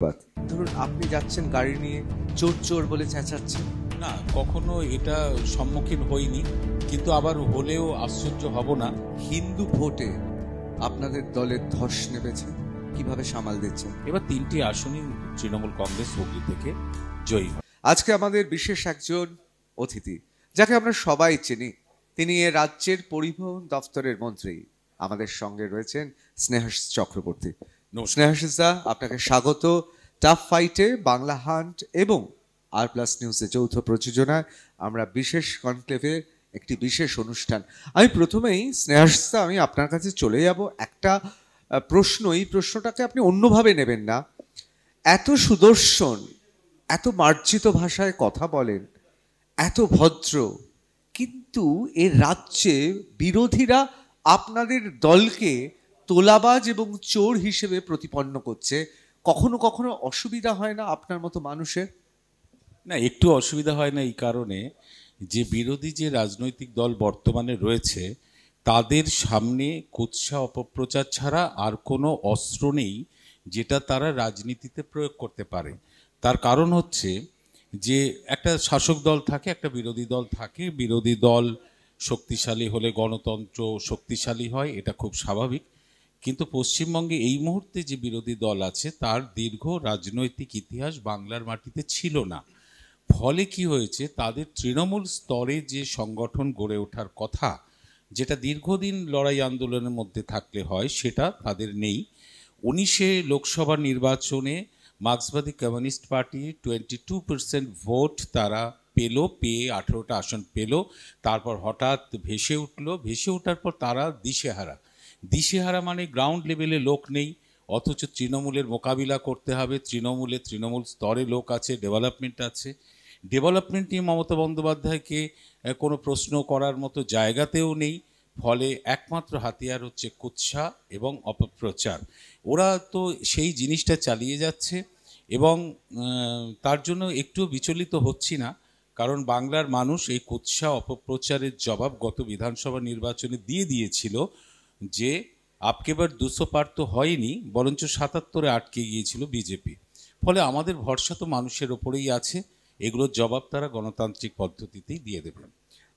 ধরুন আপনি যাচ্ছেন গাড়ি নিয়ে, চোর চোর বলে চেঁচাচ্ছেন। না, কখনো এটা সম্মুখীন হইনি, কিন্তু আবার হলেও আশ্চর্য হব না। হিন্দু ভোটে আপনাদের দলের ধস নেমেছে, কিভাবে সামাল দিচ্ছেন? এবার 3টি আসনই তৃণমূল কংগ্রেস হুগলি থেকে জয়ী। আজকে আমাদের বিশেষ একজন অতিথি, যাকে আমরা সবাই চিনি। তিনি এ রাজ্যের পরিবহন দপ্তরের মন্ত্রী। আমাদের সঙ্গে রয়েছেন স্নেহাশিস চক্রবর্তী। স্নেহাশিস দা, আপনাকে স্বাগত টাফ ফাইটে, বাংলা হান্ট এবং আর+ নিউজের যৌথ প্রযোজনায় আমরা বিশেষ কনক্লেভে একটি বিশেষ অনুষ্ঠান। আমি প্রথমেই স্নেহাশিস দা, আমি আপনার কাছে চলে যাব একটা প্রশ্ন। এই প্রশ্নটাকে আপনি অন্যভাবে নেবেন না। এত সুদর্শন, এত মার্জিত ভাষায় কথা বলেন, এত ভদ্র, কিন্তু এর রাজ্যে বিরোধীরা আপনাদের দলকে তোলাবাজ এবং চোর হিসেবে প্রতিপন্ন করছে। কখনো কখনো অসুবিধা হয় না আপনার মতো মানুষের? না, একটু অসুবিধা হয় না এই কারণে যে বিরোধী যে রাজনৈতিক দল বর্তমানে রয়েছে তাদের সামনে কুৎসা অপপ্রচার ছাড়া আর কোনো অস্ত্র নেই যেটা তারা রাজনীতিতে প্রয়োগ করতে পারে। তার কারণ হচ্ছে যে একটা শাসক দল থাকে, একটা বিরোধী দল থাকে। বিরোধী দল শক্তিশালী হলে গণতন্ত্র শক্তিশালী হয়, এটা খুব স্বাভাবিক। কিন্তু পশ্চিমবঙ্গে এই মুহূর্তে যে বিরোধী দল আছে তার দীর্ঘ রাজনৈতিক ইতিহাস বাংলার মাটিতে ছিল না। ফলে কি হয়েছে, তাদের তৃণমূল স্তরে যে সংগঠন গড়ে ওঠার কথা, যেটা দীর্ঘদিন লড়াই আন্দোলনের মধ্যে থাকলে হয়, সেটা তাদের নেই। 19 লোকসভা নির্বাচনে মার্ক্সবাদী কমিউনিস্ট পার্টি 22% ভোট তারা পেয়ে 18টা আসন পেল। তারপর হঠাৎ ভেসে ওঠার পর তারা দিশেহারা মানে গ্রাউন্ড লেভেলে লোক নেই, অথচ তৃণমূলের মোকাবিলা করতে হবে। তৃণমূল স্তরে লোক আছে, ডেভেলপমেন্ট আছে। ডেভেলপমেন্ট নিয়ে মমতা বন্দ্যোপাধ্যায়কে কোনো প্রশ্ন করার মতো জায়গাতেও নেই। ফলে একমাত্র হাতিয়ার হচ্ছে কুৎসা এবং অপপ্রচার। ওরা তো সেই জিনিসটা চালিয়ে যাচ্ছে এবং তার জন্য একটু বিচলিত হচ্ছি না, কারণ বাংলার মানুষ এই কুৎসা অপপ্রচারের জবাব গত বিধানসভা নির্বাচনে দিয়েছিল যে আপকেবার 200 পার তো হয়নি, বরঞ্চ 77-এ আটকে গিয়েছিল বিজেপি। ফলে আমাদের ভরসা তো মানুষের ওপরেই আছে, এগুলোর জবাব তারা গণতান্ত্রিক পদ্ধতিতেই দিয়ে দেবে।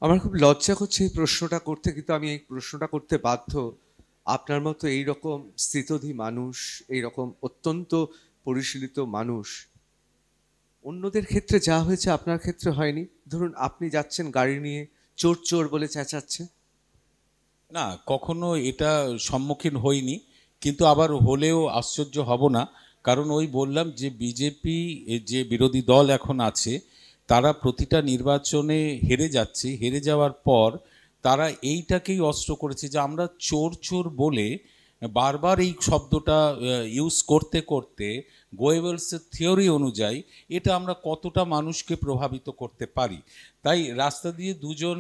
আমার খুব লজ্জা করছে এই প্রশ্নটা করতে, কিন্তু আমি এই প্রশ্নটা করতে বাধ্য। আপনার মতো এইরকম স্থিতধী মানুষ, এইরকম অত্যন্ত পরিশীলিত মানুষ, অন্যদের ক্ষেত্রে যা হয়েছে আপনার ক্ষেত্রে হয়নি। ধরুন আপনি যাচ্ছেন গাড়ি নিয়ে, চোর চোর বলে চেঁচাচ্ছে। না, কখনো এটা সম্মুখীন হইনি, কিন্তু আবার হলেও আশ্চর্য হব না। কারণ ওই বললাম যে বিজেপি যে বিরোধী দল এখন আছে তারা প্রতিটা নির্বাচনে হেরে যাওয়ার পর তারা এইটাকেই অস্ত্র করেছে যে আমরা চোর চোর বলে বারবার এই শব্দটা ইউজ করতে করতে গোয়েবলসের থিওরি অনুযায়ী এটা আমরা কতটা মানুষকে প্রভাবিত করতে পারি। তাই রাস্তা দিয়ে দুজন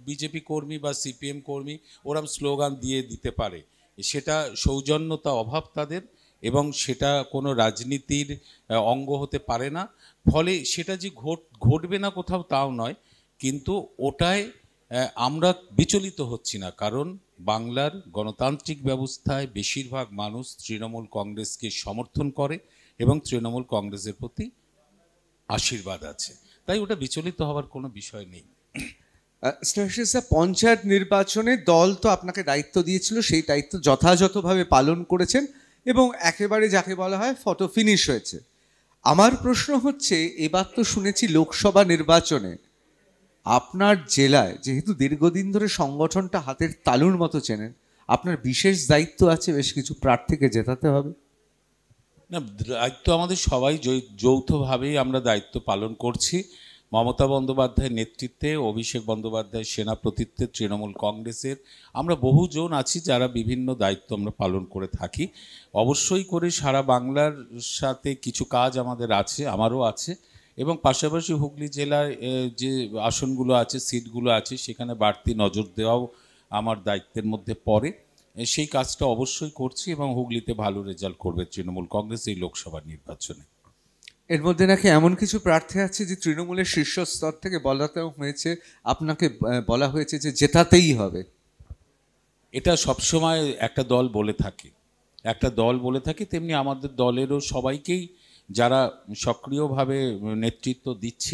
বিজেপি কর্মী বা সিপিএম কর্মী ওরম স্লোগান দিতে পারে, সেটা সৌজন্যতা অভাব তাদের, এবং সেটা কোনো রাজনীতির অঙ্গ হতে পারে না। ফলে সেটা যে ঘটবে না কোথাও তাও নয়, কিন্তু ওটায় আমরা বিচলিত হচ্ছি না, কারণ বাংলার গণতান্ত্রিক ব্যবস্থায় বেশিরভাগ মানুষ তৃণমূল কংগ্রেসকে সমর্থন করে এবং তৃণমূল কংগ্রেসের প্রতি আশীর্বাদ আছে। তাই ওটা বিচলিত হওয়ার কোনো বিষয় নেই। পঞ্চায়েত নির্বাচনে দল তো আপনাকে দায়িত্ব দিয়েছিল, সেই দায়িত্ব যথাযথভাবে পালন করেছেন এবং একেবারে যাকে বলা হয় ফটো ফিনিশ হয়েছে। আমার প্রশ্ন হচ্ছে, এবার তো শুনেছি লোকসভা নির্বাচনে আপনার জেলায়, যেহেতু দীর্ঘদিন ধরে সংগঠনটা হাতের তালুর মতো চেনেন, আপনার বিশেষ দায়িত্ব আছে, বেশ কিছু প্রার্থীকে জেতাতে হবে। না, দায়িত্ব আমাদের সবাই যৌথভাবেই আমরা দায়িত্ব পালন করছি। মমতা বন্দ্যোপাধ্যায়ের নেতৃত্বে, অভিষেক বন্দ্যোপাধ্যায়ের সেনাপতিত্বে তৃণমূল কংগ্রেসের আমরা বহুজন আছি যারা বিভিন্ন দায়িত্ব আমরা পালন করে থাকি। অবশ্যই করে সারা বাংলার সাথে কিছু কাজ আমাদের আছে, আমারও আছে, এবং পাশাপাশি হুগলি জেলার যে আসনগুলো আছে, সিটগুলো আছে, সেখানে বাড়তি নজর দেওয়াও আমার দায়িত্বের মধ্যে পড়ে। সেই কাজটা অবশ্যই করছি এবং হুগলিতে ভালো রেজাল্ট করবে তৃণমূল কংগ্রেস এই লোকসভা নির্বাচনে। এর মধ্যে নাকি এমন কিছু প্রার্থী আছে যে তৃণমূলের শীর্ষস্তর থেকে আপনাকে বলা হয়েছে যে জেতাতেই হবে। এটা সবসময় একটা দল বলে থাকে, তেমনি আমাদের দলেরও সবাইকেই যারা সক্রিয়ভাবে নেতৃত্ব দিচ্ছি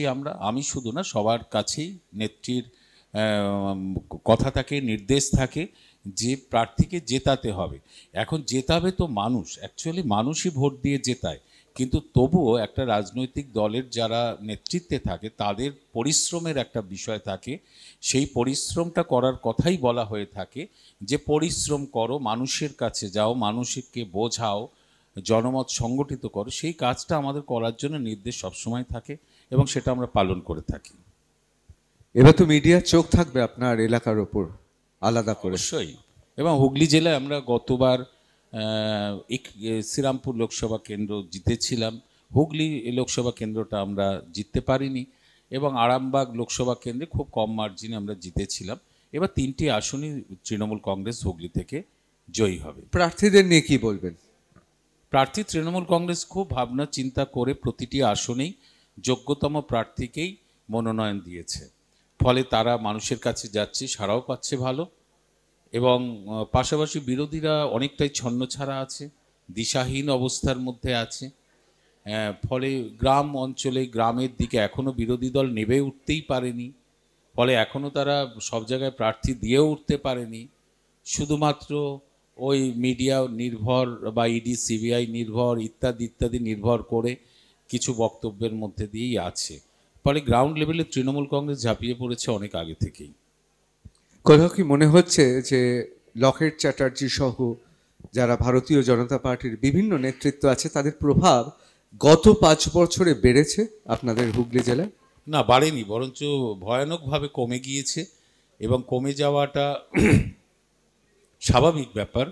আমি শুধু না, সবার কাছেই নেত্রীর কথা থাকে, নির্দেশ থাকে যে প্রার্থীকে জেতাতে হবে। এখন জেতাবে তো মানুষ, অ্যাকচুয়ালি মানুষই ভোট দিয়ে জেতায়, কিন্তু তবুও একটা রাজনৈতিক দলের যারা নেতৃত্বে থাকে তাদের পরিশ্রমের একটা বিষয় থাকে। সেই পরিশ্রমটা করার কথাই বলা হয়ে থাকে যে পরিশ্রম করো, মানুষের কাছে যাও, মানুষকে বোঝাও, জনমত সংগঠিত করো। সেই কাজটা আমাদের করার জন্য নির্দেশ সবসময় থাকে এবং সেটা আমরা পালন করে থাকি। এবার তো মিডিয়ার চোখ থাকবে আপনার এলাকার ওপর আলাদা করে। অবশ্যই। এবং হুগলি জেলায় আমরা গতবার শ্রীরামপুর লোকসভা কেন্দ্র জিতেছিলাম, হুগলি লোকসভা কেন্দ্রটা আমরা জিততে পারিনি, এবং আরামবাগ লোকসভা কেন্দ্রে খুব কম মার্জিনে আমরা জিতেছিলাম। এবার 3টি আসনই তৃণমূল কংগ্রেস হুগলি থেকে জয়ী হবে। প্রার্থীদের নিয়ে কি বলবেন? প্রার্থী তৃণমূল কংগ্রেস খুব ভাবনা চিন্তা করে প্রতিটি আসনেই যোগ্যতম প্রার্থীকেই মনোনয়ন দিয়েছে, ফলে তারা মানুষের কাছে যাচ্ছে, সাড়াও পাচ্ছে ভালো। এবং পাশাপাশি বিরোধীরা অনেকটাই ছন্নছাড়া আছে, দিশাহীন অবস্থার মধ্যে আছে। ফলে গ্রাম অঞ্চলে, গ্রামের দিকে এখনও বিরোধী দল নেবে উঠতেই পারেনি, ফলে এখনও তারা সব জায়গায় প্রার্থী দিয়েও উঠতে পারেনি। শুধুমাত্র ওই মিডিয়া নির্ভর বা ইডি সিবিআই নির্ভর ইত্যাদি ইত্যাদি নির্ভর করে কিছু বক্তব্যের মধ্যে দিয়েই আছে। ফলে গ্রাউন্ড লেভেলে তৃণমূল কংগ্রেস ঝাঁপিয়ে পড়েছে অনেক আগে থেকেই। কোথাও কি মনে হচ্ছে যে লকেট চ্যাটার্জি সহ যারা ভারতীয় জনতা পার্টির বিভিন্ন নেতৃত্ব আছে তাদের প্রভাব গত 5 বছরে বেড়েছে আপনাদের হুগলি জেলায়? না, বাড়েনি, বরঞ্চ ভয়ানকভাবে কমে গিয়েছে। এবং কমে যাওয়াটা স্বাভাবিক ব্যাপার।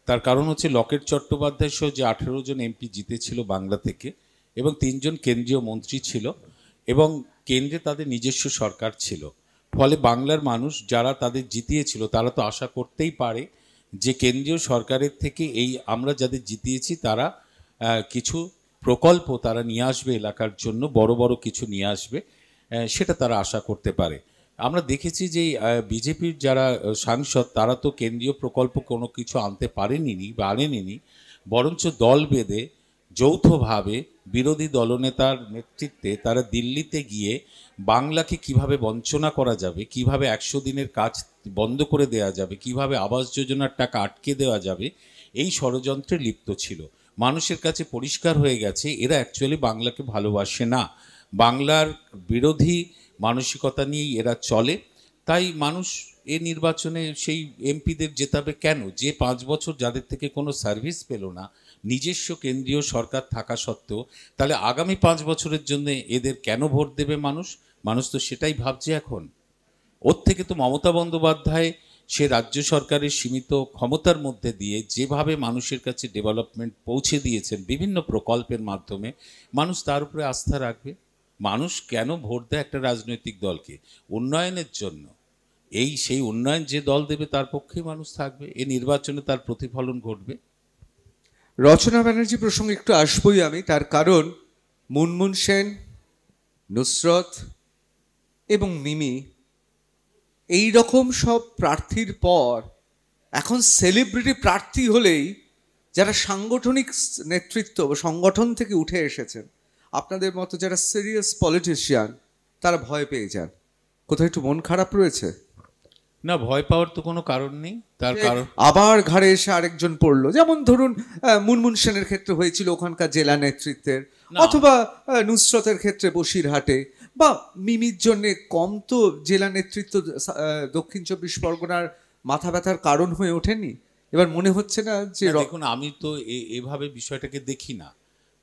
তার কারণ হচ্ছে লকেট চট্টোপাধ্যায় সহ যে 18 জন এমপি জিতেছিল বাংলা থেকে, এবং 3 জন কেন্দ্রীয় মন্ত্রী ছিল, এবং কেন্দ্রে তাদের নিজস্ব সরকার ছিল। ফলে বাংলার মানুষ যারা তাদের জিতিয়েছিল তারা তো আশা করতেই পারে যে কেন্দ্রীয় সরকারের থেকে এই আমরা যাদের জিতিয়েছি তারা কিছু প্রকল্প তারা নিয়ে আসবে এলাকার জন্য, বড় বড় কিছু নিয়ে আসবে, সেটা তারা আশা করতে পারে। আমরা দেখেছি যে বিজেপির যারা সাংসদ তারা তো কেন্দ্রীয় প্রকল্প কোনো কিছু আনতে পারেনি বা আনেনি, বরঞ্চ দল বেঁধে যৌথভাবে বিরোধী দলনেতার নেতৃত্বে তারা দিল্লিতে গিয়ে বাংলাকে কিভাবে বঞ্চনা করা যাবে, কিভাবে 100 দিনের কাজ বন্ধ করে দেওয়া যাবে, কিভাবে আবাস যোজনার টাকা আটকে দেওয়া যাবে, এই ষড়যন্ত্রে লিপ্ত ছিল। মানুষের কাছে পরিষ্কার হয়ে গেছে এরা অ্যাকচুয়ালি বাংলাকে ভালোবাসে না, বাংলার বিরোধী মানসিকতা নিয়েই এরা চলে। তাই মানুষ এ নির্বাচনে সেই এমপিদের জেতাবে কেন, যে 5 বছর যাদের থেকে কোনো সার্ভিস পেল না নিজস্ব কেন্দ্রীয় সরকার থাকা সত্ত্বেও, তাহলে আগামী 5 বছরের জন্য এদের কেন ভোট দেবে মানুষ? মানুষ তো সেটাই ভাবছে এখন। ওর থেকে তো মমতা বন্দ্যোপাধ্যায় সে রাজ্য সরকারের সীমিত ক্ষমতার মধ্যে দিয়ে যেভাবে মানুষের কাছে ডেভেলপমেন্ট পৌঁছে দিয়েছেন বিভিন্ন প্রকল্পের মাধ্যমে, মানুষ তার উপরে আস্থা রাখবে। মানুষ কেন ভোট দেয় একটা রাজনৈতিক দলকে? উন্নয়নের জন্য। সেই উন্নয়ন যে দল দেবে তার পক্ষেই মানুষ থাকবে, এই নির্বাচনে তার প্রতিফলন ঘটবে। রচনা ব্যানার্জি প্রসঙ্গে একটু আসবই আমি, তার কারণ মুনমুন সেন, নুসরত এবং মিমি এই রকম সব প্রার্থীর পর এখন সেলিব্রিটি প্রার্থী হলেই যারা সাংগঠনিক নেতৃত্ব বা সংগঠন থেকে উঠে এসেছেন, আপনাদের মতো যারা সিরিয়াস পলিটিশিয়ান, তারা ভয় পেয়ে যান। কোথাও একটু মন খারাপ রয়েছে? না, ভয় পাওয়ার তো কোনো কারণ নেই। তার কারণ আবার ঘাড়ে এসে আরেকজন পড়লো, যেমন ধরুন মুনমুন সেনের ক্ষেত্রে হয়েছিল ওখানকার জেলা নেতৃত্বের, অথবা নুসরতের ক্ষেত্রে বসিরহাটে, বা মিমির জন্য কম তো জেলা নেতৃত্ব দক্ষিণ 24 পরগনার মাথা ব্যথার কারণ হয়ে ওঠেনি? এবার মনে হচ্ছে না যে দেখুন, আমি তো এভাবে বিষয়টাকে দেখি না।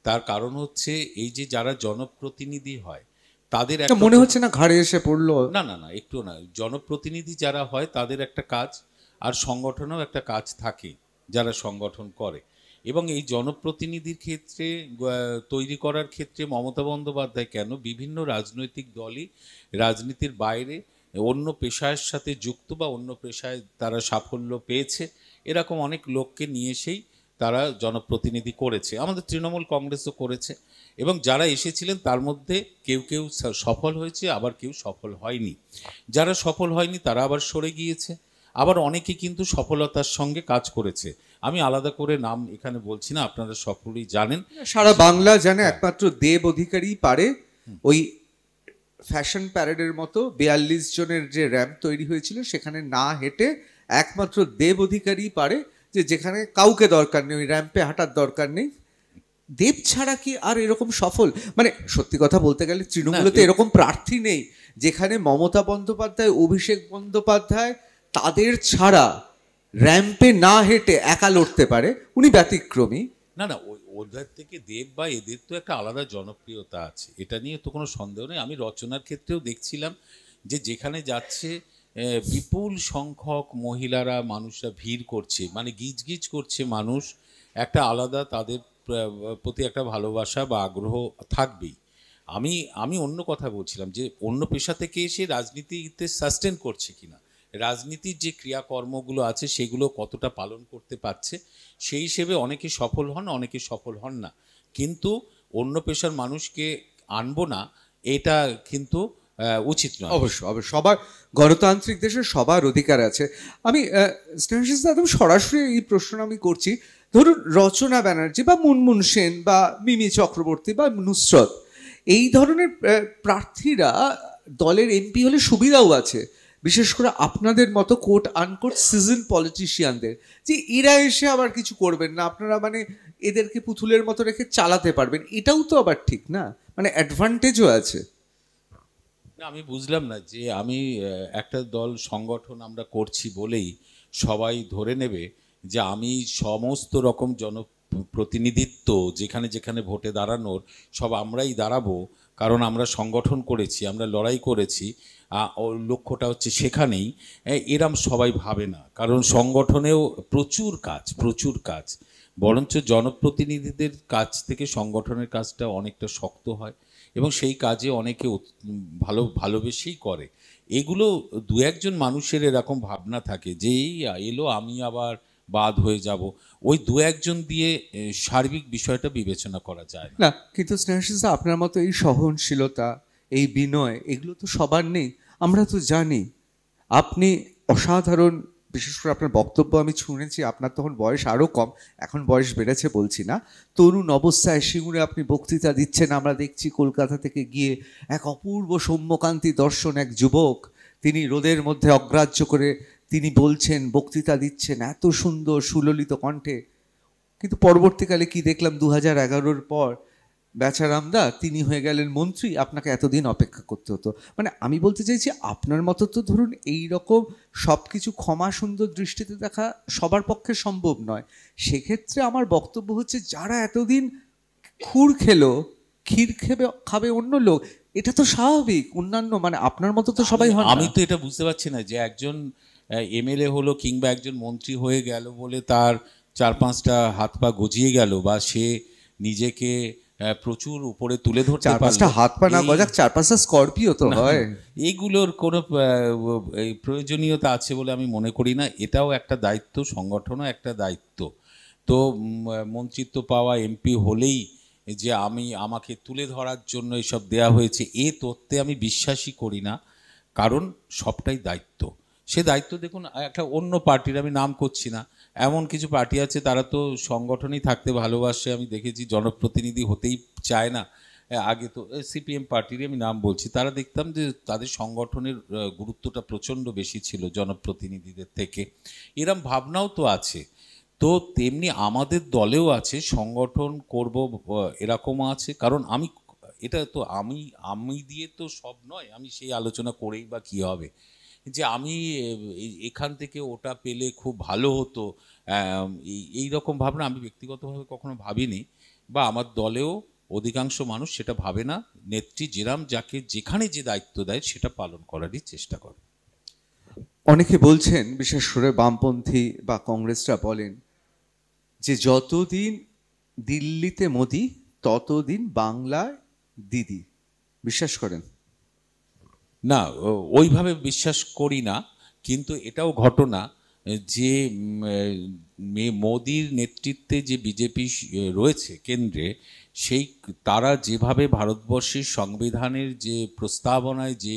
তার কারণ হচ্ছে এই যে যারা জনপ্রতিনিধি হয় তাদের মনে হচ্ছে না ঘাড়ে এসে পড়লো? না না না, একটু না। জনপ্রতিনিধি যারা হয় তাদের একটা কাজ, আর সংগঠনেও একটা কাজ থাকে যারা সংগঠন করে। এবং এই জনপ্রতিনিধির ক্ষেত্রে তৈরি করার ক্ষেত্রে মমতা বন্দ্যোপাধ্যায় কেন, বিভিন্ন রাজনৈতিক দলই রাজনীতির বাইরে অন্য পেশার সাথে যুক্ত বা অন্য পেশায় তারা সাফল্য পেয়েছে, এরকম অনেক লোককে নিয়ে এসেই তারা জনপ্রতিনিধি করেছে। আমাদের তৃণমূল কংগ্রেসও করেছে, এবং যারা এসেছিলেন তার মধ্যে কেউ কেউ সফল হয়েছে, আবার কেউ সফল হয়নি। যারা সফল হয়নি তারা আবার সরে গিয়েছে, আবার অনেকে কিন্তু সফলতার সঙ্গে কাজ করেছে। আমি আলাদা করে নাম এখানে বলছি না, আপনারা সকলেই জানেন। সারা বাংলা জানে একমাত্র দেব অধিকারী পারে ওই ফ্যাশন প্যারেডের মতো 42 জনের যে র্যাম্প তৈরি হয়েছিল সেখানে না হেঁটে একমাত্র দেব অধিকারী পারে, যে যেখানে কাউকে দরকার নেই, ওই র্যাম্পে হাঁটার দরকার নেই। দেব ছাড়া কি আর এরকম সফল, মানে সত্যি কথা বলতে গেলে তৃণমূলে তো এরকম প্রার্থী নেই যেখানে মমতা বন্দ্যোপাধ্যায়, অভিষেক বন্দ্যোপাধ্যায় তাদের ছাড়া র্যাম্পে না হেঁটে একা লড়তে পারে। উনি ব্যতিক্রমী। না না, ওদের থেকে দেব বা এদের তো একটা আলাদা জনপ্রিয়তা আছে, এটা নিয়ে তো কোনো সন্দেহ নেই। আমি রচনার ক্ষেত্রেও দেখছিলাম যে যেখানে যাচ্ছে বিপুল সংখ্যক মহিলারা, মানুষরা ভিড় করছে, মানে গিজ গিজ করছে মানুষ, একটা আলাদা তাদের প্রতি একটা ভালোবাসা বা আগ্রহ থাকবেই। আমি আমি অন্য কথা বলছিলাম যে অন্য পেশা থেকে এসে রাজনীতিতে সাস্টেন করছে কিনা, রাজনীতির যে ক্রিয়াকর্মগুলো আছে সেগুলো কতটা পালন করতে পারছে, সেই হিসেবে অনেকে সফল হন, অনেকে সফল হন না। কিন্তু অন্য পেশার মানুষকে আনবো না, এটা কিন্তু উচিত নয়। অবশ্যই অবশ্যই, সবার গণতান্ত্রিক দেশে সবার অধিকার আছে। আমি স্নেহাশিস দা, একদম সরাসরি এই প্রশ্ন আমি করছি। ধরুন রচনা ব্যানার্জি বা মুনমুন সেন বা মিমি চক্রবর্তী বা নুসরত, এই ধরনের প্রার্থীরা দলের এমপি হলে সুবিধাও আছে, বিশেষ করে আপনাদের মতো কোট আনকোট সিজন পলিটিশিয়ানদের, যে এরা এসে আবার কিছু করবেন না, আপনারা মানে এদেরকে পুতুলের মতো রেখে চালাতে পারবেন। এটাও তো আবার ঠিক না, মানে অ্যাডভান্টেজও আছে। না, আমি বুঝলাম না যে আমি একটা দল সংগঠন আমরা করছি বলেই সবাই ধরে নেবে যে আমি সমস্ত রকম জনপ্রতিনিধিত্ব যেখানে যেখানে ভোটে দাঁড়ানোর সব আমরাই দাঁড়াবো, কারণ আমরা সংগঠন করেছি, আমরা লড়াই করেছি, ওর লক্ষ্যটা হচ্ছে সেখানেই। এরম সবাই ভাবে না, কারণ সংগঠনেও প্রচুর কাজ, প্রচুর কাজ। বরঞ্চ জনপ্রতিনিধিদের কাছ থেকে সংগঠনের কাজটা অনেকটা শক্ত হয় এবং সেই কাজে অনেকে ভালোবেসেই করে। এগুলো দু একজন মানুষের এরকম ভাবনা থাকে যে এই এলো আমি আবার বাদ হয়ে যাব, ওই দু একজন দিয়ে সার্বিক বিষয়টা বিবেচনা করা যায় না। কিন্তু স্নেহাশিস দা, আপনার মতো এই সহনশীলতা, এই বিনয়, এগুলো তো সবার নেই। আমরা তো জানি আপনি অসাধারণ, বিশেষ করে আপনার বক্তব্য আমি শুনেছি, আপনার তখন বয়স আরও কম, এখন বয়স বেড়েছে বলছি না, তরুণ অবস্থায় সিঙ্গুরে আপনি বক্তৃতা দিচ্ছেন, আমরা দেখছি কলকাতা থেকে গিয়ে এক অপূর্ব সৌম্যকান্তি দর্শন, এক যুবক, তিনি রোদের মধ্যে অগ্রাহ্য করে তিনি বলছেন, বক্তৃতা দিচ্ছেন এত সুন্দর সুললিত কণ্ঠে। কিন্তু পরবর্তীকালে কি দেখলাম, 2011-র পর বেচারামদা তিনি হয়ে গেলেন মন্ত্রী, আপনাকে এতদিন অপেক্ষা করতে হতো। মানে আমি বলতে চাইছি, আপনার মতো তো ধরুন এই রকম সব কিছু ক্ষমা সুন্দর দৃষ্টিতে দেখা সবার পক্ষে সম্ভব নয়। সেক্ষেত্রে আমার বক্তব্য হচ্ছে, যারা এতদিন খুর খেলো, ক্ষীর খাবে অন্য লোক, এটা তো স্বাভাবিক। অন্যান্য মানে আপনার মতো তো সবাই হন না। আমি তো এটা বুঝতে পারছি না যে একজন এমএলএ হলো কিংবা একজন মন্ত্রী হয়ে গেল বলে তার 4-5টা হাত পা গজিয়ে গেল, বা সে নিজেকে প্রচুর উপরে তুলে ধরতে পারলো। 4-5টা হাত পা না গজাক, 4-5টা স্করপিও তো হয়। এইগুলোর কোনো প্রয়োজনীয়তা আছে বলে আমি মনে করি না। এটাও একটা দায়িত্ব, সংগঠনও একটা দায়িত্ব। তো মন্ত্রিত্ব পাওয়া, এমপি হলেই যে আমাকে তুলে ধরার জন্য এসব দেয়া হয়েছে, এ তত্ত্বে আমি বিশ্বাসই করি না। কারণ সবটাই দায়িত্ব। সে দায়িত্ব দেখুন একটা অন্য পার্টির, আমি নাম করছি না, এমন কিছু পার্টি আছে তারা তো সংগঠনেই থাকতে ভালোবাসে, আমি দেখেছি জনপ্রতিনিধি হতেই চায় না। আগে তো সিপিএম পার্টির আমি নাম বলছি, তারা দেখতাম যে তাদের সংগঠনের গুরুত্বটা প্রচণ্ড বেশি ছিল জনপ্রতিনিধিদের থেকে। এরম ভাবনাও তো আছে। তো তেমনি আমাদের দলেও আছে, সংগঠন করব এরকমও আছে। কারণ এটা তো আমি দিয়ে তো সব নয়, আমি সেই আলোচনা করেই বা কী হবে যে আমি এখান থেকে ওটা পেলে খুব ভালো হতো, এই রকম ভাবনা আমি ব্যক্তিগতভাবে কখনো ভাবিনি, বা আমার দলেও অধিকাংশ মানুষ সেটা ভাবে না। নেত্রী যাকে যেখানে যে দায়িত্ব দেয় সেটা পালন করারই চেষ্টা করে। অনেকে বলছেন, বিশেষ করে বামপন্থী বা কংগ্রেসরা বলেন যে যতদিন দিল্লিতে মোদি ততদিন বাংলায় দিদি। বিশ্বাস করেন? না, ওইভাবে বিশ্বাস করি না, কিন্তু এটাও ঘটনা যে মোদির নেতৃত্বে যে বিজেপি রয়েছে কেন্দ্রে, তারা যেভাবে ভারতবর্ষের সংবিধানের যে প্রস্তাবনায় যে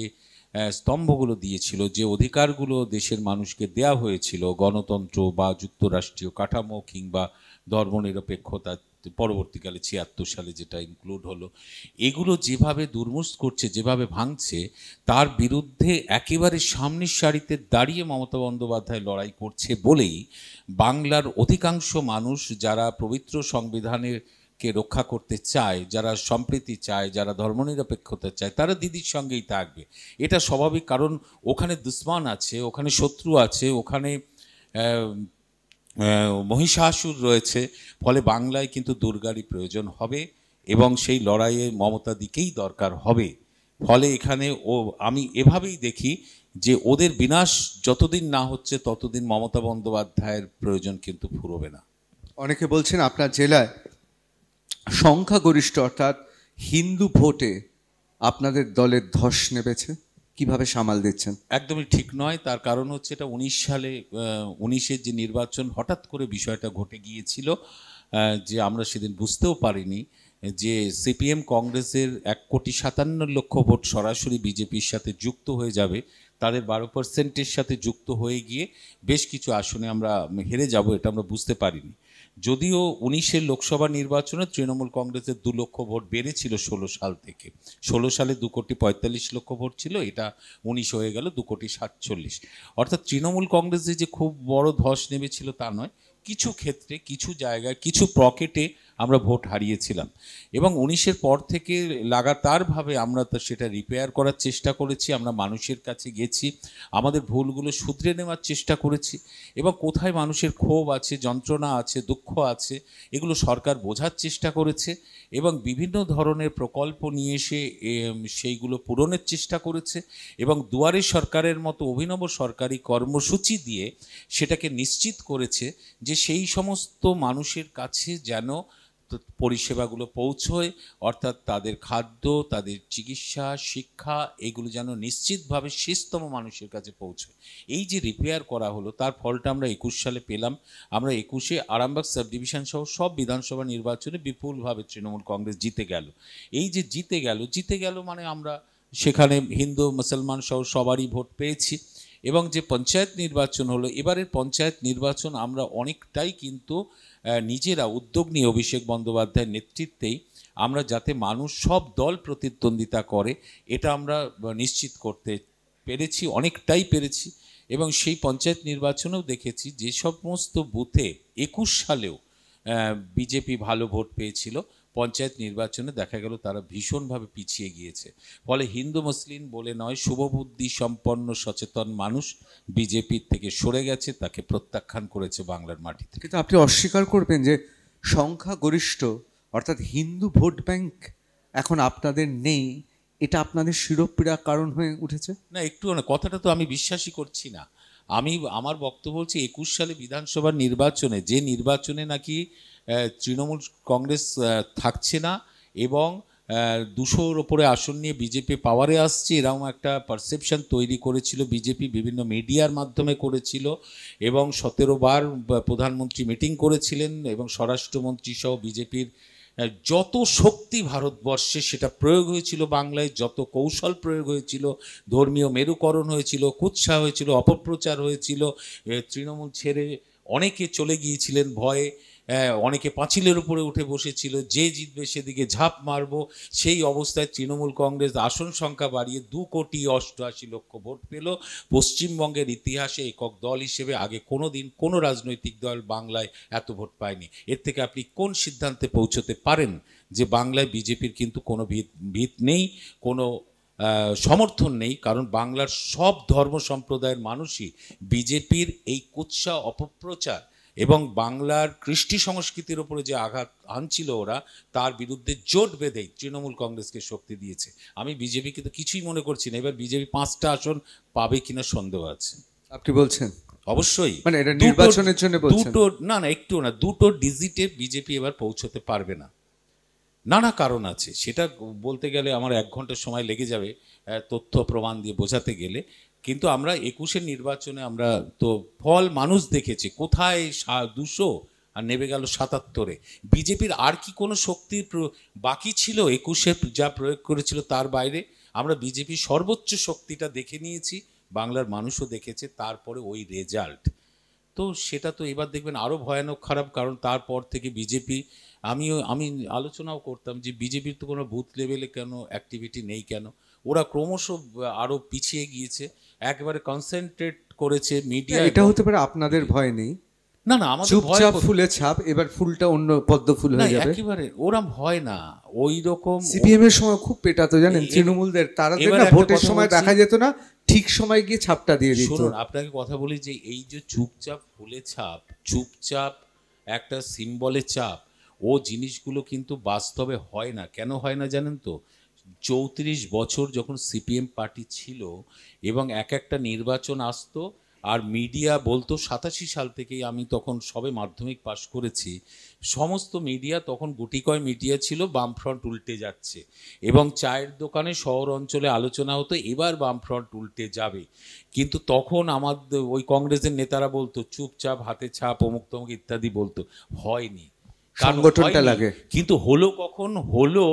স্তম্ভগুলো দিয়েছিল, যে অধিকারগুলো দেশের মানুষকে দেয়া হয়েছিল, গণতন্ত্র বা যুক্তরাষ্ট্রীয় কাঠামো কিংবা ধর্মনিরপেক্ষতা, পরবর্তীকালে ৭৬ সালে যেটা ইনক্লুড হলো, এগুলো যেভাবে দুর্মূস করছে, যেভাবে ভাঙছে, তার বিরুদ্ধে একেবারে সামনের সারিতে দাঁড়িয়ে মমতা বন্দ্যোপাধ্যায় লড়াই করছে বলেই বাংলার অধিকাংশ মানুষ, যারা পবিত্র সংবিধানের কে রক্ষা করতে চায়, যারা সম্প্রীতি চায়, যারা ধর্মনিরপেক্ষতা চায়, তারা দিদির সঙ্গেই থাকবে। এটা স্বাভাবিক, কারণ ওখানে দুশ্মন আছে, ওখানে শত্রু আছে, ওখানে মহিষাসুর রয়েছে। ফলে বাংলায় কিন্তু দুর্গারই প্রয়োজন হবে এবং সেই লড়াইয়ে মমতা দিকেই দরকার হবে। ফলে এখানে আমি এভাবেই দেখি যে ওদের বিনাশ যতদিন না হচ্ছে ততদিন মমতা বন্দ্যোপাধ্যায়ের প্রয়োজন কিন্তু ফুরোবে না। অনেকে বলছেন আপনার জেলায় সংখ্যাগরিষ্ঠ অর্থাৎ হিন্দু ভোটে আপনাদের দলের ধস নেমেছে, কিভাবে সামাল দিচ্ছেন? একদমই ঠিক নয়। তার কারণ হচ্ছে এটা 19 সালে 19-এর যে নির্বাচন, হঠাৎ করে বিষয়টা ঘটে গিয়েছিল, যে আমরা সেদিন বুঝতেও পারিনি যে সিপিএম কংগ্রেসের 1,57,00,000 ভোট সরাসরি বিজেপির সাথে যুক্ত হয়ে যাবে, তাদের 12%-এর সাথে যুক্ত হয়ে গিয়ে বেশ কিছু আসনে আমরা হেরে যাব, এটা আমরা বুঝতে পারিনি। যদিও 19-এর লোকসভা নির্বাচনে তৃণমূল কংগ্রেসের 2 লক্ষ ভোট বেড়েছিল 16 সাল থেকে। 16 সালে 2,45,00,000 ভোট ছিল, এটা 19 হয়ে গেল 2,47,00,000। অর্থাৎ তৃণমূল কংগ্রেসে যে খুব বড় ধস নেমেছিল তা নয়, কিছু ক্ষেত্রে, কিছু জায়গায়, কিছু পকেটে আমরা ভোট হারিয়েছিলাম। এবং 19-এর পর থেকে লাগাতারভাবে আমরা সেটা রিপেয়ার করার চেষ্টা করেছি, আমরা মানুষের কাছে গেছি, আমাদের ভুলগুলো শুধরে নেওয়ার চেষ্টা করেছি, এবং কোথায় মানুষের ক্ষোভ আছে, যন্ত্রণা আছে, দুঃখ আছে, এগুলো সরকার বোঝার চেষ্টা করেছে এবং বিভিন্ন ধরনের প্রকল্প নিয়ে এসে সেইগুলো পূরণের চেষ্টা করেছে এবং দুয়ারে সরকারের মতো অভিনব সরকারি কর্মসূচি দিয়ে সেটাকে নিশ্চিত করেছে যে সেই সমস্ত মানুষের কাছে যেন পরিষেবাগুলো পৌঁছয়, অর্থাৎ তাদের খাদ্য, তাদের চিকিৎসা, শিক্ষা, এগুলো যেন নিশ্চিতভাবে শেষতম মানুষের কাছে পৌঁছয়। এই যে রিপেয়ার করা হলো, তার ফলটা আমরা 21 সালে পেলাম। আমরা 21-এ আরামবাগ সাব ডিভিশন সহ সব বিধানসভা নির্বাচনে বিপুলভাবে তৃণমূল কংগ্রেস জিতে গেল। এই যে জিতে গেল মানে আমরা সেখানে হিন্দু মুসলমান সহ সবারই ভোট পেয়েছি। এবং যে পঞ্চায়েত নির্বাচন হলো, এবারের পঞ্চায়েত নির্বাচন আমরা অনেকটাই কিন্তু নিজেরা উদ্যোগ নিয়ে অভিষেক বন্দ্যোপাধ্যায়ের নেতৃত্বেই আমরা, যাতে মানুষ সব দল প্রতিদ্বন্দ্বিতা করে, এটা আমরা নিশ্চিত করতে পেরেছি, অনেকটাই পেরেছি। এবং সেই পঞ্চায়েত নির্বাচনেও দেখেছি যে সমস্ত বুথে 21 সালেও বিজেপি ভালো ভোট পেয়েছিল, পঞ্চায়েত নির্বাচনে দেখা গেল তারা ভীষণভাবে পিছিয়ে গিয়েছে। ফলে হিন্দু মুসলিম বলে নয়, শুভবুদ্ধি সম্পন্ন সচেতন মানুষ বিজেপির থেকে সরে গেছে, তাকে প্রত্যাখ্যান করেছে বাংলার মাটিতে। কিন্তু আপনি অস্বীকার করবেন যে সংখ্যাগরিষ্ঠ অর্থাৎ হিন্দু ভোট ব্যাংক এখন আপনাদের নেই, এটা আপনাদের শিরোপীড়া কারণ হয়ে উঠেছে? না, একটু না, কথাটা তো আমি বিশ্বাসই করছি না। আমার বক্তব্য হচ্ছে 21 সালে বিধানসভার নির্বাচনে, যে নির্বাচনে নাকি তৃণমূল কংগ্রেস থাকছে না এবং 200-র ওপরে আসন নিয়ে বিজেপি পাওয়ারে আসছে, এরকম একটা পারসেপশন তৈরি করেছিল বিজেপি, বিভিন্ন মিডিয়ার মাধ্যমে করেছিল এবং 17 বার প্রধানমন্ত্রী মিটিং করেছিলেন এবং স্বরাষ্ট্রমন্ত্রী সহ বিজেপির যত শক্তি ভারতবর্ষে সেটা প্রয়োগ হয়েছিল বাংলায়, যত কৌশল প্রয়োগ হয়েছিল, ধর্মীয় মেরুকরণ হয়েছিল, কুৎসা হয়েছিল, অপপ্রচার হয়েছিল, তৃণমূল ছেড়ে অনেকে চলে গিয়েছিলেন ভয়ে, অনেকে পাঁচিলের উপরে উঠে বসেছিল, যে জিতবে সেদিকে ঝাঁপ মারবো। সেই অবস্থায় তৃণমূল কংগ্রেস আসন সংখ্যা বাড়িয়ে 2,88,00,000 ভোট পেল। পশ্চিমবঙ্গের ইতিহাসে একক দল হিসেবে আগে কোনো দিন কোনো রাজনৈতিক দল বাংলায় এত ভোট পায়নি। এর থেকে আপনি কোন সিদ্ধান্তে পৌঁছতে পারেন যে বাংলায় বিজেপির কিন্তু কোনো ভিত নেই, কোনো সমর্থন নেই? কারণ বাংলার সব ধর্ম সম্প্রদায়ের মানুষই বিজেপির এই কুৎসা, অপপ্রচার এবং বাংলার কৃষ্টি সংস্কৃতির ওপরে যে আঘাত আনছিল ওরা, তার বিরুদ্ধে জোট বেঁধেই তৃণমূল কংগ্রেসকে শক্তি দিয়েছে। আমি বিজেপিকে তো কিছুই মনে করছি না, এবার বিজেপি 5টা আসন পাবে কিনা সন্দেহ আছে। আপনি বলছেন? অবশ্যই, মানে এটা নির্বাচনের জন্য বলছেন? একটু না, 2টো ডিজিটে বিজেপি এবার পৌঁছতে পারবে না। নানা কারণ আছে, সেটা বলতে গেলে আমার 1 ঘন্টা সময় লেগে যাবে তথ্য প্রমাণ দিয়ে বোঝাতে গেলে। কিন্তু আমরা 21-এর নির্বাচনে আমরা তো ফল মানুষ দেখেছে, কোথায় 200 আর নেমে গেল 77-এ। বিজেপির আর কি কোনো শক্তি বাকি ছিল 21-এ যা প্রয়োগ করেছিল তার বাইরে? আমরা বিজেপি সর্বোচ্চ শক্তিটা দেখে নিয়েছি, বাংলার মানুষও দেখেছে, তারপরে ওই রেজাল্ট। তো সেটা তো এবার দেখবেন আরও ভয়ানক খারাপ, কারণ তারপর থেকে বিজেপি, আমি আলোচনাও করতাম যে বিজেপির তো কোনো বুথ লেভেলে কেন অ্যাক্টিভিটি নেই, কেন ওরা ক্রমশ আরও পিছিয়ে গিয়েছে, একবারে কনসেন্ট্রেট করেছে মিডিয়া। এটা হতে পারে আপনাদের ভয় নেই, না না, আমাদের ভয় চুপচাপ ফুলে ছাপ, এবার ফুলটা অন্য পদ্ম ফুল না, হয়ে যাবে। একেবারে ওরা ভয় না ওই রকম। সিপিএম এর সময় খুব পেটাতো জানেন, তৃণমূলদের তারা এবার না একটা ভোটের কথা সময় বলছি, দেখা যেত না, ঠিক সময় গিয়ে ছাপটা দিয়ে দিত। শুনুন আপনাকে কথা বলি যে এই যে চুপচাপ ফুলে ছাপ, চুপচাপ একটা সিম্বলে চাপ, ও জিনিসগুলো কিন্তু বাস্তবে হয় না। কেন হয় না জানেন তো? 34 বছর যখন সিপিএম পার্টি ছিল এবং এক একটা নির্বাচন আসতো আর মিডিয়া বলতো, 87 সাল থেকেই, আমি তখন সবে মাধ্যমিক পাশ করেছি, সমস্ত মিডিয়া তখন গুটিকয় মিডিয়া ছিল, বামফ্রন্ট উল্টে যাচ্ছে, এবং চায়ের দোকানে শহর অঞ্চলে আলোচনা হতো এবার বামফ্রন্ট উল্টে যাবে। কিন্তু তখন আমাদের ওই কংগ্রেসের নেতারা বলতো চুপচাপ হাতে ছাপ অমুক তমুক ইত্যাদি বলতো, হয়নি, সংগঠনটা লাগে। কিন্তু হলো কখন? হলো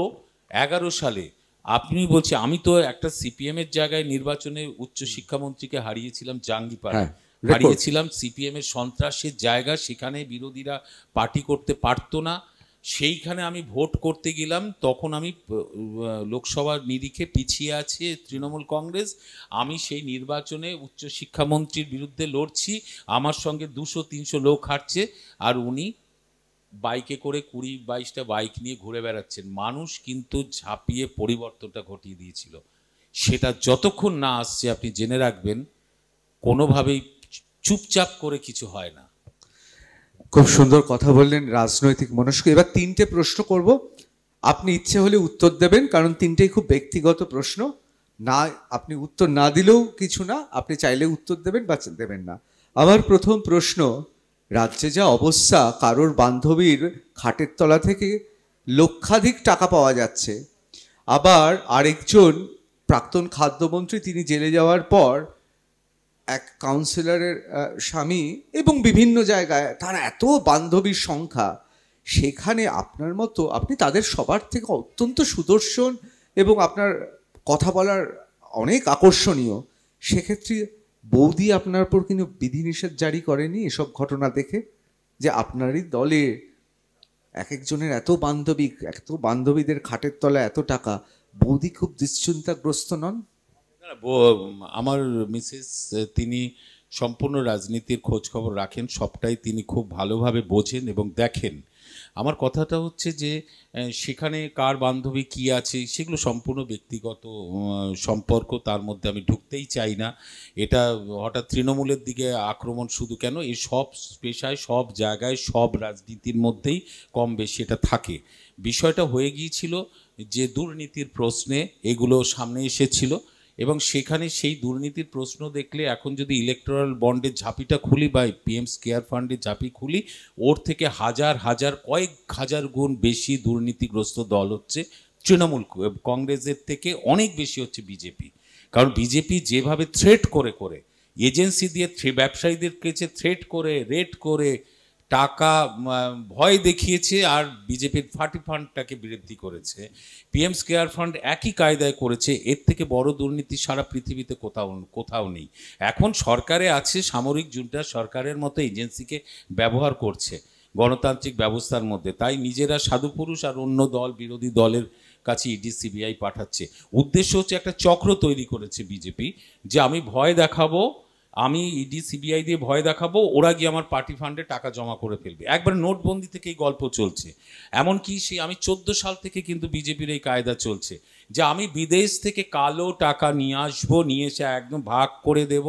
11 সালে। আপনি বলছি, আমি তো একটা সিপিএম এর জায়গায় নির্বাচনে উচ্চ শিক্ষামন্ত্রীকে হারিয়েছিলাম জাঙ্গিপাড়া, হ্যাঁ, হারিয়েছিলাম সিপিএম এর সন্ত্রাসের জায়গা, সেখানে বিরোধীরা পার্টি করতে পারতো না, সেইখানে আমি ভোট করতে গেলাম, তখন আমি লোকসভার নিরিখে পিছিয়ে আছে তৃণমূল কংগ্রেস, আমি সেই নির্বাচনে উচ্চ শিক্ষামন্ত্রীর বিরুদ্ধে লড়ছি, আমার সঙ্গে 200-300 লোক হাঁটছে, আর উনি বাইকে করে 20-22টা বাইক নিয়ে ঘুরে বেড়াচ্ছেন। মানুষ কিন্তু ঝাঁপিয়ে পরিবর্তনটা ঘটিয়ে দিয়েছিল। সেটা যতক্ষণ না আসছে আপনি জেনে রাখবেন কোনোভাবেই চুপচাপ করে কিছু হয় না। খুব সুন্দর কথা বললেন, রাজনৈতিক মনস্ক। এবার 3টে প্রশ্ন করব, আপনি ইচ্ছে হলে উত্তর দেবেন, কারণ 3টেই খুব ব্যক্তিগত প্রশ্ন। না, আপনি উত্তর না দিলেও কিছু না, আপনি চাইলে উত্তর দেবেন বা দেবেন না। আমার প্রথম প্রশ্ন, রাজ্যে যা অবস্থা, কারোর বান্ধবীর খাটের তলা থেকে লক্ষাধিক টাকা পাওয়া যাচ্ছে, আবার আরেকজন প্রাক্তন খাদ্যমন্ত্রী, তিনি জেলে যাওয়ার পর এক কাউন্সিলরের স্বামী, এবং বিভিন্ন জায়গায় তার এত বান্ধবীর সংখ্যা, সেখানে আপনার মতো, আপনি তাদের সবার থেকে অত্যন্ত সুদর্শন এবং আপনার কথা বলার অনেক আকর্ষণীয়, সেক্ষেত্রে বৌদি আপনার উপর কিন্তু বিধিনিষেধ জারি করেনি এসব ঘটনা দেখে, যে আপনারই দলে এক একজনের এত বান্ধবীদের খাটের তলায় এত টাকা, বৌদি খুব দুশ্চিন্তাগ্রস্ত নন? আমার মিসেস, তিনি সম্পূর্ণ রাজনীতির খোঁজ খবর রাখেন, সবটাই তিনি খুব ভালোভাবে বোঝেন এবং দেখেন। আমার কথাটা হচ্ছে যে সেখানে কার বান্ধবী কি আছে সেগুলো সম্পূর্ণ ব্যক্তিগত সম্পর্ক, তার মধ্যে আমি ঢুকতেই চাই না। এটা হঠাৎ তৃণমূলের দিকে আক্রমণ শুধু কেন, এই সব পেশায়, সব জায়গায়, সব রাজনীতির মধ্যেই কম বেশি এটা থাকে। বিষয়টা হয়ে গিয়েছিল যে দুর্নীতির প্রশ্নে এগুলো সামনে এসেছিল, এবং সেখানে সেই দুর্নীতির প্রশ্ন দেখলে এখন যদি ইলেকটোরাল বন্ডের ঝাঁপিটা খুলি বা পিএম কেয়ার ফান্ডের ঝাঁপি খুলি, ওর থেকে হাজার হাজার, কয়েক হাজার গুণ বেশি দুর্নীতিগ্রস্ত দল হচ্ছে তৃণমূল কংগ্রেসের থেকে, অনেক বেশি হচ্ছে বিজেপি। কারণ বিজেপি যেভাবে থ্রেট করে করে, এজেন্সি দিয়ে ব্যবসায়ীদের কাছে থ্রেট করে, রেট করে টাকা ভয় দেখিয়েছে, আর বিজেপির পার্টি ফান্ডটাকে বৃদ্ধি করেছে, পিএম কেয়ার ফান্ড একই কায়দায় করেছে, এর থেকে বড় দুর্নীতি সারা পৃথিবীতে কোথাও নেই। এখন সরকারে আছে সামরিক জুনটা সরকারের মতো এজেন্সিকে ব্যবহার করছে গণতান্ত্রিক ব্যবস্থার মধ্যে, তাই নিজেরা সাধুপুরুষ আর অন্য দল, বিরোধী দলের কাছে ইডি সিবিআই পাঠাচ্ছে। উদ্দেশ্য হচ্ছে একটা চক্র তৈরি করেছে বিজেপি, যে আমি ভয় দেখাবো, আমি ইডি সিবিআই দিয়ে ভয় দেখাবো, ওরা গিয়ে আমার পার্টি ফান্ডে টাকা জমা করে ফেলবে। একবার নোটবন্দি থেকে এই গল্প চলছে, এমনকি আমি 14 সাল থেকে কিন্তু বিজেপির এই কায়দা চলছে, যে আমি বিদেশ থেকে কালো টাকা নিয়ে আসবো, নিয়ে এসে একদম ভাগ করে দেব,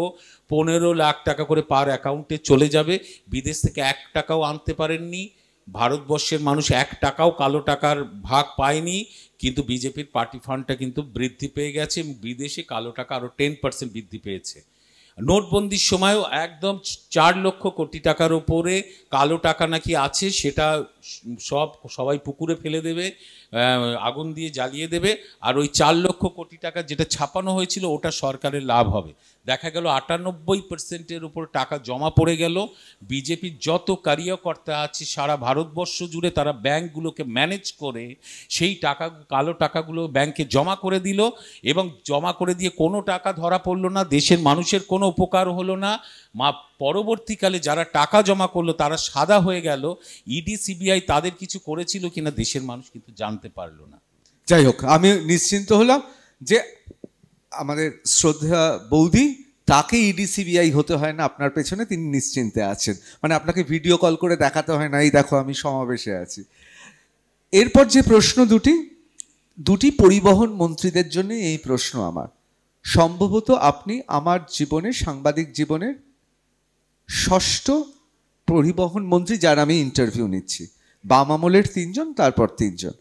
15 লাখ টাকা করে পার অ্যাকাউন্টে চলে যাবে। বিদেশ থেকে 1 টাকাও আনতে পারেননি, ভারতবর্ষের মানুষ 1 টাকাও কালো টাকার ভাগ পায়নি, কিন্তু বিজেপির পার্টি ফান্ডটা কিন্তু বৃদ্ধি পেয়ে গেছে, বিদেশে কালো টাকা আরও 10% বৃদ্ধি পেয়েছে। নোটবন্দির সময়ও একদম 4 লক্ষ কোটি টাকার ওপরে কালো টাকা নাকি আছে, সেটা সবাই পুকুরে ফেলে দেবে, আগুন দিয়ে জ্বালিয়ে দেবে, আর ওই 4 লক্ষ কোটি টাকা যেটা ছাপানো হয়েছিল ওটা সরকারের লাভ হবে। দেখা গেল 98% উপর টাকা জমা পড়ে গেল। বিজেপির যত কার্যকর্তা আছে সারা ভারতবর্ষ জুড়ে তারা ব্যাংকগুলোকে ম্যানেজ করে সেই টাকা, কালো টাকাগুলো ব্যাংকে জমা করে দিল, এবং জমা করে দিয়ে কোনো টাকা ধরা পড়লো না, দেশের মানুষের কোনো উপকার হলো না। পরবর্তীকালে যারা টাকা জমা করলো তারা সাদা হয়ে গেল। ইডি সিবিআই তাদের কিছু করেছিল কিনা দেশের মানুষ কিন্তু জানতে পারলো না। যাই হোক, আমি নিশ্চিন্ত হলাম যে আমাদের শ্রদ্ধা বৌদি, তাকে ইডি সিবিআই হতে হয় না আপনার পেছনে, তিনি নিশ্চিন্তে আছেন। মানে আপনাকে ভিডিও কল করে দেখাতে হয় না, এই দেখো আমি সমাবেশে আছি। এরপর যে প্রশ্ন দুটি পরিবহন মন্ত্রীদের জন্য এই প্রশ্ন আমার। সম্ভবত আপনি আমার জীবনে, সাংবাদিক জীবনের ষষ্ঠ পরিবহন মন্ত্রী যার আমি ইন্টারভিউ নিচ্ছি। বাম আমলের 3 জন, তারপর 3 জন।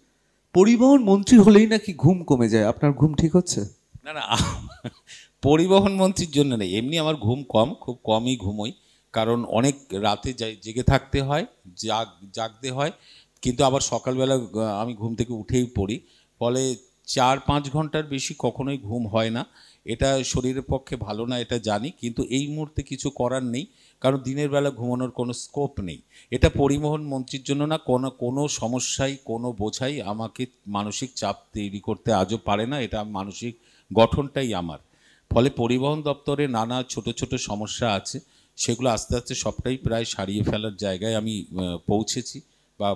পরিবহন মন্ত্রী হলেই নাকি ঘুম কমে যায়, আপনার ঘুম ঠিক হচ্ছে? না না, পরিবহন মন্ত্রীর জন্য নেই, এমনি আমার ঘুম কম, খুব কমই ঘুমোই, কারণ অনেক রাতে জেগে থাকতে হয়, জাগতে হয়, কিন্তু আবার সকালবেলা আমি ঘুম থেকে উঠেই পড়ি, ফলে 4-5 ঘন্টার বেশি কখনোই ঘুম হয় না। এটা শরীরের পক্ষে ভালো না, এটা জানি, কিন্তু এই মুহূর্তে কিছু করার নেই, কারণ দিনের বেলা ঘুমানোর কোনো স্কোপ নেই। এটা পরিবহন মন্ত্রীর জন্য না, কোনো সমস্যাই, কোনো বোঝাই আমাকে মানসিক চাপ তৈরি করতে আজও পারে না, এটা মানসিক গঠনটাই আমার। ফলে পরিবহন দপ্তরে নানা ছোট ছোট সমস্যা আছে, সেগুলো আস্তে আস্তে সবটাই প্রায় সারিয়ে ফেলার জায়গায় আমি পৌঁছেছি বা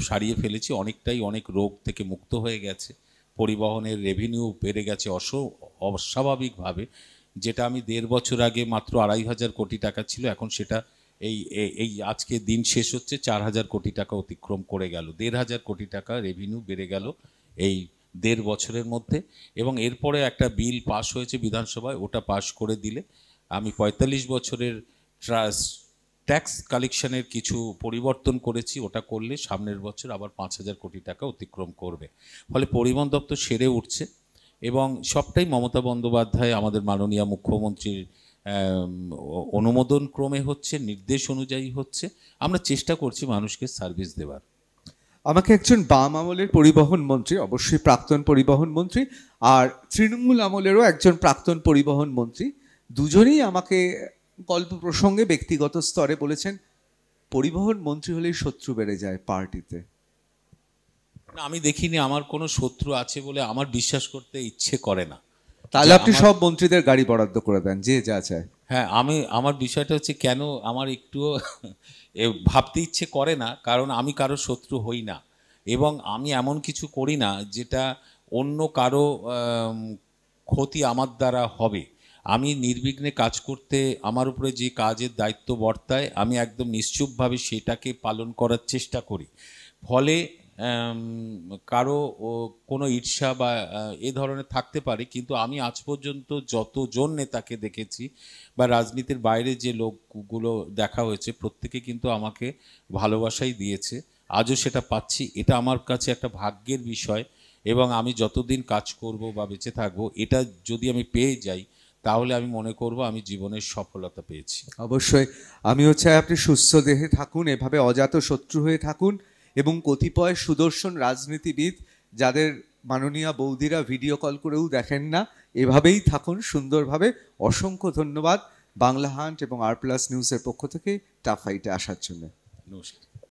সারিয়ে ফেলেছি। অনেক রোগ থেকে মুক্ত হয়ে গেছে, পরিবহনের রেভিনিউ বেড়ে গেছে অস্বাভাবিকভাবে। যেটা আমি 1.5 বছর আগে মাত্র 2,500 কোটি টাকা ছিল, এখন সেটা এই আজকে দিন শেষ হচ্ছে 4,000 কোটি টাকা অতিক্রম করে গেল। 1,500 কোটি টাকা রেভিনিউ বেড়ে গেল এই 1.5 বছরের মধ্যে। এবং এরপরে একটা বিল পাস হয়েছে বিধানসভায়, ওটা পাস করে দিলে আমি 45 বছরের ট্যাক্স কালেকশনের কিছু পরিবর্তন করেছি, ওটা করলে সামনের বছর আবার 5,000 কোটি টাকা অতিক্রম করবে। ফলে পরিবহন দপ্তর সেরে উঠছে, এবং সবটাই মমতা বন্দ্যোপাধ্যায় আমাদের মাননীয় মুখ্যমন্ত্রীর অনুমোদন ক্রমে হচ্ছে, নির্দেশ অনুযায়ী হচ্ছে। আমরা চেষ্টা করছি মানুষকে সার্ভিস দেওয়ার। আমাকে একজন বাম আমলের পরিবহন মন্ত্রী, অবশ্যই প্রাক্তন পরিবহন মন্ত্রী, আর তৃণমূল আমলেরও একজন প্রাক্তন পরিবহন মন্ত্রী, দুজনেই আমাকে গল্প প্রসঙ্গে ব্যক্তিগত স্তরে বলেছেন পরিবহন মন্ত্রী হলেই শত্রু বেড়ে যায় পার্টিতে। না, আমি দেখিনি আমার কোনো শত্রু আছে বলে, আমার বিশ্বাস করতে ইচ্ছে করে না। তাহলে আপনি সব মন্ত্রীদের গাড়ি বরাদ্দ করে দেন, যে যা চায়। হ্যাঁ, আমার বিষয়টা হচ্ছে কেন আমার একটুও ভাবতে ইচ্ছে করে না, কারণ আমি কারো শত্রু হই না, এবং আমি এমন কিছু করি না যেটা অন্য কারো ক্ষতি আমার দ্বারা হবে। আমি নির্বিঘ্নে কাজ করতে, আমার উপরে যে কাজের দায়িত্ব বর্তায় আমি একদম নিশ্চুপভাবে সেটাকে পালন করার চেষ্টা করি। ফলে কারো কোনো ঈর্ষা বা এ ধরনের থাকতে পারে, কিন্তু আমি আজ পর্যন্ত যতজন নেতাকে দেখেছি বা রাজনীতির বাইরে যে লোকগুলো দেখা হয়েছে, প্রত্যেকে কিন্তু আমাকে ভালোবাসাই দিয়েছে, আজও সেটা পাচ্ছি। এটা আমার কাছে একটা ভাগ্যের বিষয়, এবং আমি যতদিন কাজ করব বা বেঁচে থাকবো, এটা যদি আমি পেয়ে যাই তাহলে আমি মনে করব আমি জীবনের সফলতা পেয়েছি। অবশ্যই আমিও চাই আপনি সুস্থ দেহে থাকুন, এভাবে অজাত শত্রু হয়ে থাকুন, এবং কতিপয় সুদর্শন রাজনীতিবিদ যাদের মাননীয় বৌদিরা ভিডিও কল করেও দেখেন না, এভাবেই থাকুন সুন্দরভাবে। অসংখ্য ধন্যবাদ বাংলা হান্ট এবং আর প্লাস নিউজের পক্ষ থেকে টাফ ফাইটে আসার জন্য। নমস্কার।